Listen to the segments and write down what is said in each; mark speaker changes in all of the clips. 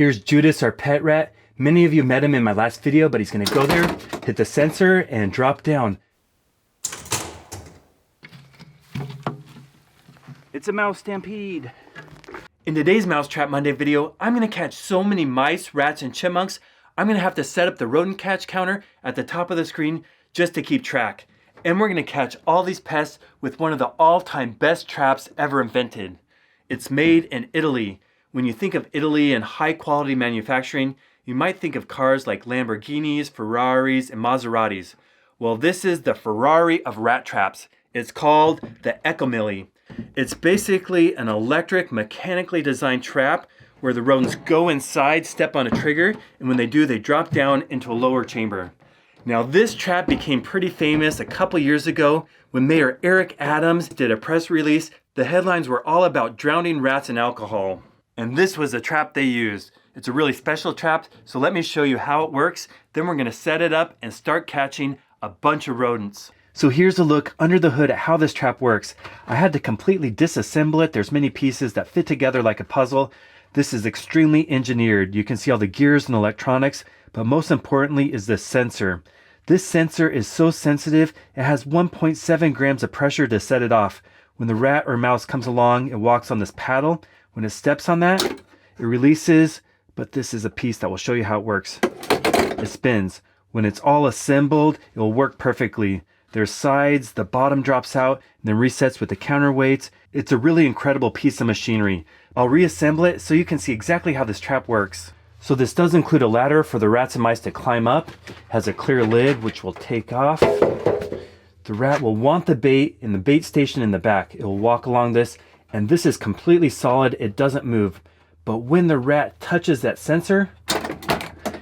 Speaker 1: Here's Judas, our pet rat. Many of you met him in my last video, but he's gonna go there, hit the sensor, and drop down. It's a mouse stampede. In today's Mousetrap Monday video, I'm gonna catch so many mice, rats, and chipmunks, I'm gonna have to set up the rodent catch counter at the top of the screen just to keep track. And we're gonna catch all these pests with one of the all-time best traps ever invented. It's made in Italy. When you think of Italy and high-quality manufacturing, you might think of cars like Lamborghinis, Ferraris, and Maseratis. Well, this is the Ferrari of rat traps. It's called the Ekomille. It's basically an electric, mechanically designed trap where the rodents go inside, step on a trigger, and when they do, they drop down into a lower chamber. Now, this trap became pretty famous a couple years ago when Mayor Eric Adams did a press release. The headlines were all about drowning rats in alcohol. And this was the trap they used. It's a really special trap, so let me show you how it works. Then we're gonna set it up and start catching a bunch of rodents. So here's a look under the hood at how this trap works. I had to completely disassemble it. There's many pieces that fit together like a puzzle. This is extremely engineered. You can see all the gears and electronics, but most importantly is this sensor. This sensor is so sensitive, it has 1.7 grams of pressure to set it off. When the rat or mouse comes along, it walks on this paddle. When it steps on that, it releases, but this is a piece that will show you how it works. It spins. When it's all assembled, it will work perfectly. There's sides, the bottom drops out, and then resets with the counterweights. It's a really incredible piece of machinery. I'll reassemble it so you can see exactly how this trap works. So this does include a ladder for the rats and mice to climb up. It has a clear lid which will take off. The rat will want the bait in the bait station in the back. It will walk along this, and this is completely solid. It doesn't move. But when the rat touches that sensor,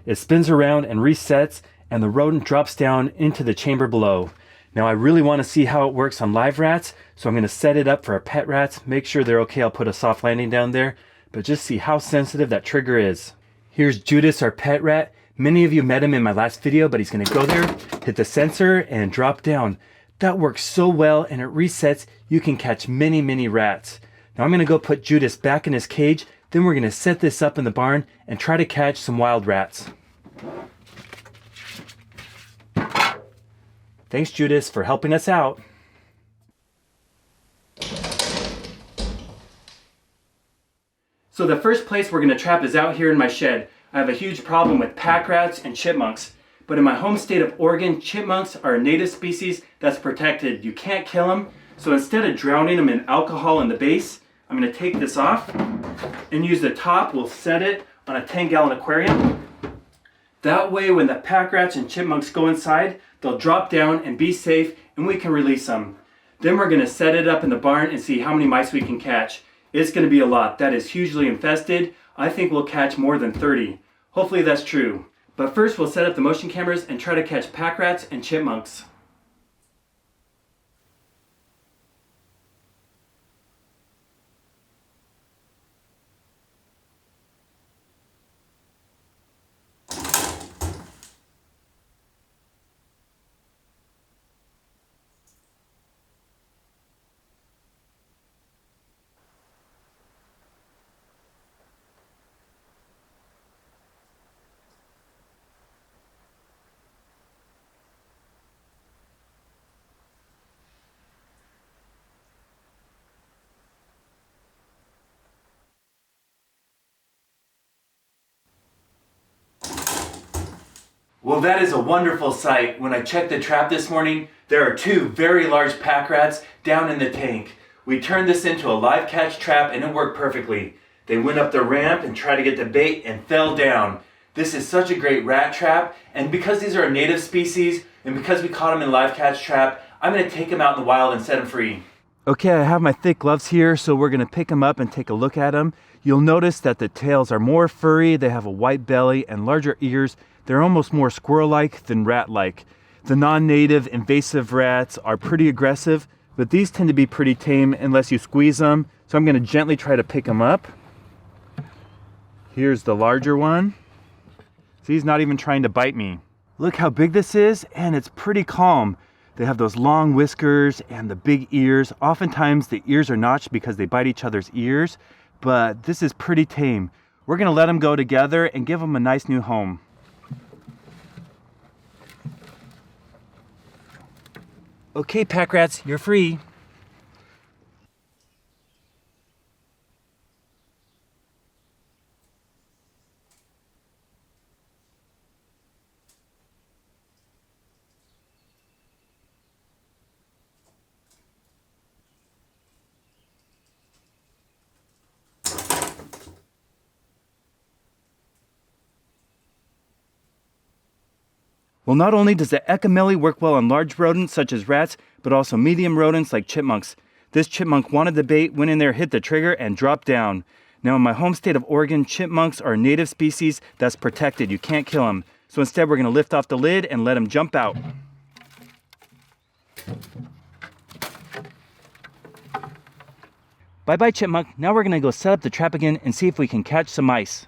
Speaker 1: it spins around and resets, and the rodent drops down into the chamber below. Now I really want to see how it works on live rats, so I'm going to set it up for our pet rats, make sure they're okay. I'll put a soft landing down there, but just see how sensitive that trigger is. Here's Judas, our pet rat. Many of you met him in my last video, but he's going to go there, hit the sensor, and drop down. That works so well, and it resets. You can catch many, many rats. Now I'm going to go put Judas back in his cage, then we're going to set this up in the barn and try to catch some wild rats. Thanks, Judas, for helping us out. So the first place we're going to trap is out here in my shed. I have a huge problem with pack rats and chipmunks. But in my home state of Oregon, chipmunks are a native species that's protected. You can't kill them. So instead of drowning them in alcohol in the base, I'm going to take this off and use the top. We'll set it on a 10-gallon aquarium. That way when the pack rats and chipmunks go inside, they'll drop down and be safe, and we can release them. Then we're going to set it up in the barn and see how many mice we can catch. It's going to be a lot. That is hugely infested. I think we'll catch more than 30. Hopefully that's true. But first we'll set up the motion cameras and try to catch pack rats and chipmunks. Well, that is a wonderful sight. When I checked the trap this morning, there are 2 very large pack rats down in the tank. We turned this into a live catch trap and it worked perfectly. They went up the ramp and tried to get the bait and fell down. This is such a great rat trap, and because these are a native species and because we caught them in live catch trap, I'm going to take them out in the wild and set them free. Okay, I have my thick gloves here, so we're going to pick them up and take a look at them. You'll notice that the tails are more furry, they have a white belly and larger ears. They're almost more squirrel-like than rat-like. The non-native invasive rats are pretty aggressive, but these tend to be pretty tame unless you squeeze them. So I'm going to gently try to pick them up. Here's the larger one. See, he's not even trying to bite me. Look how big this is, and it's pretty calm. They have those long whiskers and the big ears. Oftentimes the ears are notched because they bite each other's ears, but this is pretty tame. We're gonna let them go together and give them a nice new home. Okay, pack rats, you're free. Well, not only does the Ekomille work well on large rodents such as rats, but also medium rodents like chipmunks. This chipmunk wanted the bait, went in there, hit the trigger, and dropped down. Now in my home state of Oregon, chipmunks are a native species that's protected. You can't kill them. So instead we're going to lift off the lid and let him jump out. Bye-bye, chipmunk. Now we're going to go set up the trap again and see if we can catch some mice.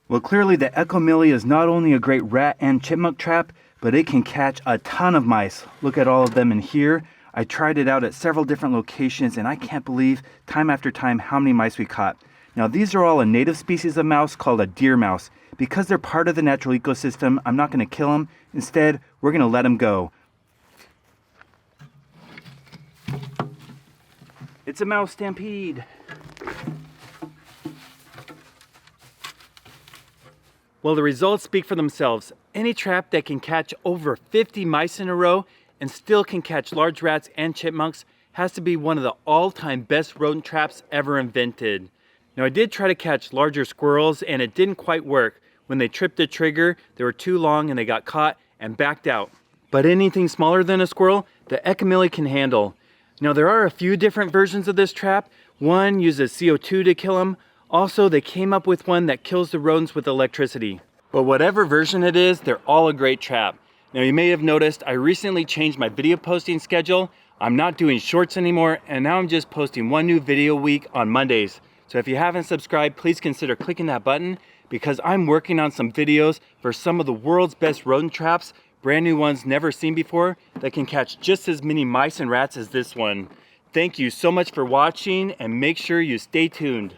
Speaker 1: Well, clearly the Ekomille is not only a great rat and chipmunk trap, but it can catch a ton of mice. Look at all of them in here. I tried it out at several different locations, and I can't believe time after time how many mice we caught. Now, these are all a native species of mouse called a deer mouse. Because they're part of the natural ecosystem, I'm not going to kill them. Instead, we're going to let them go. It's a mouse stampede. Well, the results speak for themselves. Any trap that can catch over 50 mice in a row and still can catch large rats and chipmunks has to be one of the all-time best rodent traps ever invented. Now I did try to catch larger squirrels and it didn't quite work. When they tripped the trigger, they were too long and they got caught and backed out. But anything smaller than a squirrel, the Ekomille can handle. Now there are a few different versions of this trap. One uses CO2 to kill them. Also, they came up with one that kills the rodents with electricity. But whatever version it is, they're all a great trap. Now you may have noticed I recently changed my video posting schedule. I'm not doing shorts anymore, and now I'm just posting one new video a week on Mondays. So if you haven't subscribed, please consider clicking that button, because I'm working on some videos for some of the world's best rodent traps, brand new ones never seen before, that can catch just as many mice and rats as this one. Thank you so much for watching, and make sure you stay tuned.